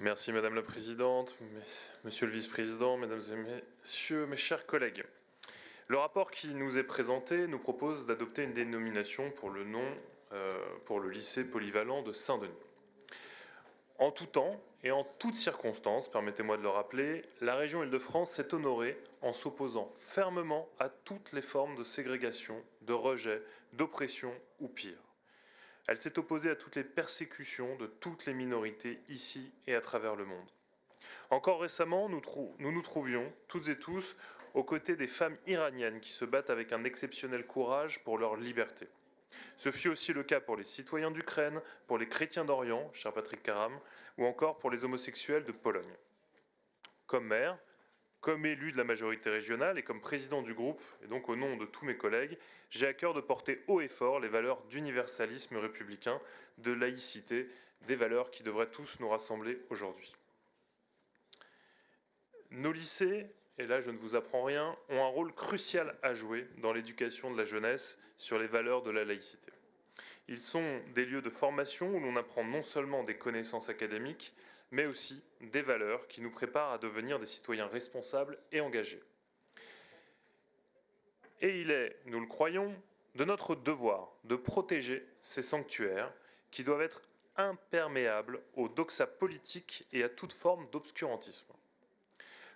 Merci Madame la Présidente, Monsieur le Vice-président, Mesdames et Messieurs, mes chers collègues. Le rapport qui nous est présenté nous propose d'adopter une dénomination pour le nom pour le lycée polyvalent de Saint-Denis. En tout temps et en toutes circonstances, permettez-moi de le rappeler, la région Île-de-France s'est honorée en s'opposant fermement à toutes les formes de ségrégation, de rejet, d'oppression ou pire. Elle s'est opposée à toutes les persécutions de toutes les minorités ici et à travers le monde. Encore récemment, nous nous trouvions, toutes et tous, aux côtés des femmes iraniennes qui se battent avec un exceptionnel courage pour leur liberté. Ce fut aussi le cas pour les citoyens d'Ukraine, pour les chrétiens d'Orient, cher Patrick Karam, ou encore pour les homosexuels de Pologne. Comme maire, comme élu de la majorité régionale et comme président du groupe, et donc au nom de tous mes collègues, j'ai à cœur de porter haut et fort les valeurs d'universalisme républicain, de laïcité, des valeurs qui devraient tous nous rassembler aujourd'hui. Nos lycées, et là je ne vous apprends rien, ont un rôle crucial à jouer dans l'éducation de la jeunesse sur les valeurs de la laïcité. Ils sont des lieux de formation où l'on apprend non seulement des connaissances académiques, mais aussi des valeurs qui nous préparent à devenir des citoyens responsables et engagés. Et il est, nous le croyons, de notre devoir de protéger ces sanctuaires qui doivent être imperméables aux doxas politiques et à toute forme d'obscurantisme.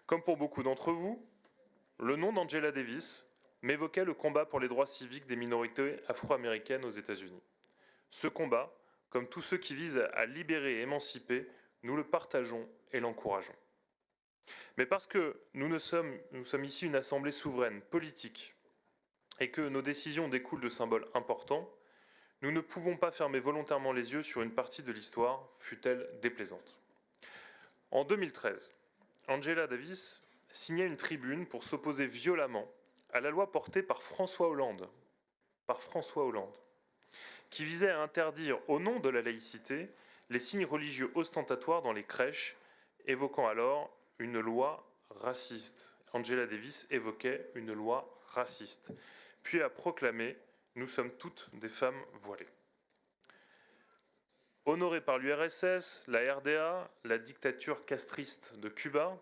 Comme pour beaucoup d'entre vous, le nom d'Angela Davis m'évoquait le combat pour les droits civiques des minorités afro-américaines aux États-Unis. Ce combat, comme tous ceux qui visent à libérer et émanciper, nous le partageons et l'encourageons. Mais parce que nous sommes ici une assemblée souveraine, politique, et que nos décisions découlent de symboles importants, nous ne pouvons pas fermer volontairement les yeux sur une partie de l'histoire, fût-elle déplaisante. En 2013, Angela Davis signait une tribune pour s'opposer violemment à la loi portée par François Hollande, qui visait à interdire, au nom de la laïcité, les signes religieux ostentatoires dans les crèches, évoquant alors une loi raciste. Angela Davis évoquait une loi raciste, puis a proclamé « Nous sommes toutes des femmes voilées ». Honorée par l'URSS, la RDA, la dictature castriste de Cuba,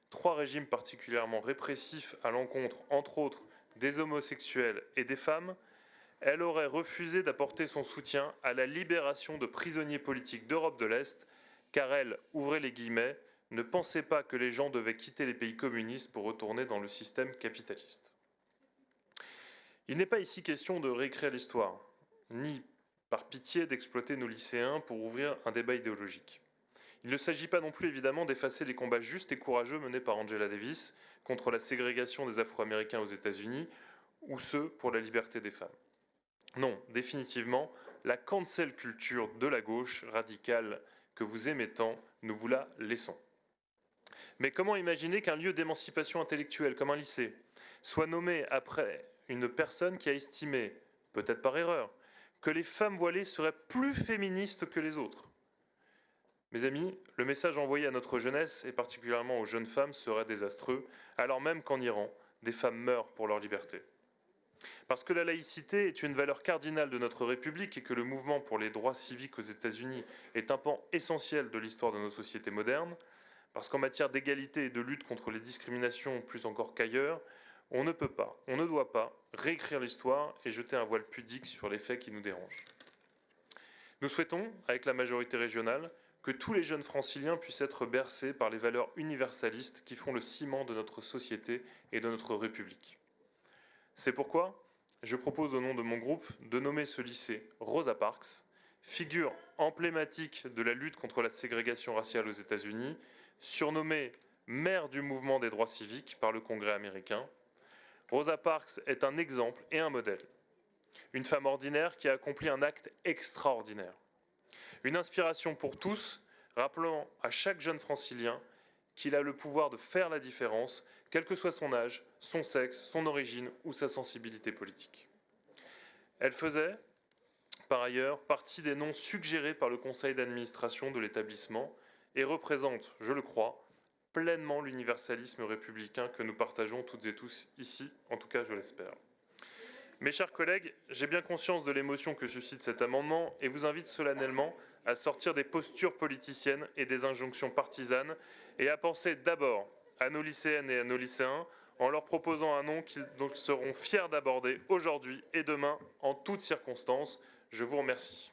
trois régimes particulièrement répressifs à l'encontre, entre autres, des homosexuels et des femmes, elle aurait refusé d'apporter son soutien à la libération de prisonniers politiques d'Europe de l'Est, car elle, ouvrez les guillemets, ne pensait pas que les gens devaient quitter les pays communistes pour retourner dans le système capitaliste. Il n'est pas ici question de réécrire l'histoire, ni par pitié d'exploiter nos lycéens pour ouvrir un débat idéologique. Il ne s'agit pas non plus évidemment d'effacer les combats justes et courageux menés par Angela Davis contre la ségrégation des Afro-Américains aux États-Unis ou ceux pour la liberté des femmes. Non, définitivement, la cancel culture de la gauche radicale que vous aimez tant, nous vous la laissons. Mais comment imaginer qu'un lieu d'émancipation intellectuelle comme un lycée soit nommé après une personne qui a estimé, peut-être par erreur, que les femmes voilées seraient plus féministes que les autres? Mes amis, le message envoyé à notre jeunesse, et particulièrement aux jeunes femmes, serait désastreux, alors même qu'en Iran, des femmes meurent pour leur liberté. Parce que la laïcité est une valeur cardinale de notre République et que le mouvement pour les droits civiques aux États-Unis est un pan essentiel de l'histoire de nos sociétés modernes, parce qu'en matière d'égalité et de lutte contre les discriminations plus encore qu'ailleurs, on ne peut pas, on ne doit pas réécrire l'histoire et jeter un voile pudique sur les faits qui nous dérangent. Nous souhaitons, avec la majorité régionale, que tous les jeunes franciliens puissent être bercés par les valeurs universalistes qui font le ciment de notre société et de notre République. C'est pourquoi je propose au nom de mon groupe de nommer ce lycée Rosa Parks, figure emblématique de la lutte contre la ségrégation raciale aux États-Unis, surnommée mère du mouvement des droits civiques par le Congrès américain. Rosa Parks est un exemple et un modèle. Une femme ordinaire qui a accompli un acte extraordinaire. Une inspiration pour tous, rappelant à chaque jeune francilien qu'il a le pouvoir de faire la différence, quel que soit son âge, son sexe, son origine ou sa sensibilité politique. Elle faisait, par ailleurs, partie des noms suggérés par le conseil d'administration de l'établissement et représente, je le crois, pleinement l'universalisme républicain que nous partageons toutes et tous ici, en tout cas je l'espère. Mes chers collègues, j'ai bien conscience de l'émotion que suscite cet amendement et vous invite solennellement à sortir des postures politiciennes et des injonctions partisanes et à penser d'abord à nos lycéennes et à nos lycéens en leur proposant un nom dont ils seront fiers d'aborder aujourd'hui et demain en toutes circonstances. Je vous remercie.